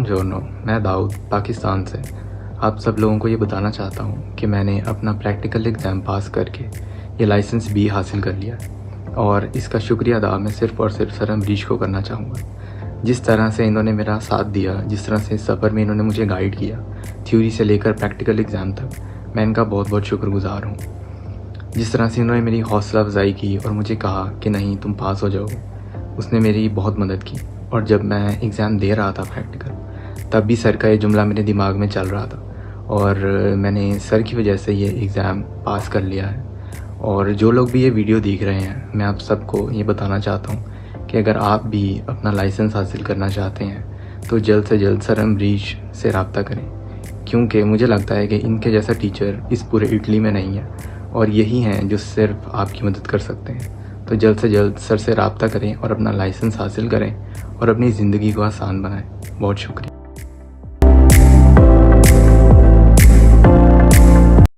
बोनजोर्नो, मैं दाऊद पाकिस्तान से आप सब लोगों को ये बताना चाहता हूँ कि मैंने अपना प्रैक्टिकल एग्ज़ाम पास करके ये लाइसेंस बी हासिल कर लिया और इसका शुक्रिया अदा मैं सिर्फ़ और सिर्फ सर अमरीश को करना चाहूँगा। जिस तरह से इन्होंने मेरा साथ दिया, जिस तरह से इस सफ़र में इन्होंने मुझे गाइड किया थ्योरी से लेकर प्रैक्टिकल एग्ज़ाम तक, मैं इनका बहुत बहुत शुक्रगुज़ार हूँ। जिस तरह से इन्होंने मेरी हौसला अफजाई की और मुझे कहा कि नहीं तुम पास हो जाओगे, उसने मेरी बहुत मदद की। और जब मैं एग्ज़ाम दे रहा था प्रैक्टिकल, तब भी सर का ये जुमला मेरे दिमाग में चल रहा था और मैंने सर की वजह से ये एग्ज़ाम पास कर लिया है। और जो लोग भी ये वीडियो देख रहे हैं, मैं आप सबको ये बताना चाहता हूँ कि अगर आप भी अपना लाइसेंस हासिल करना चाहते हैं तो जल्द से जल्द सर अमरीश से रब्ता करें, क्योंकि मुझे लगता है कि इनके जैसा टीचर इस पूरे इटली में नहीं है और यही हैं जो सिर्फ आपकी मदद कर सकते हैं। तो जल्द से जल्द सर से रब्ता करें और अपना लाइसेंस हासिल करें और अपनी ज़िंदगी को आसान बनाएं। बहुत शुक्रिया।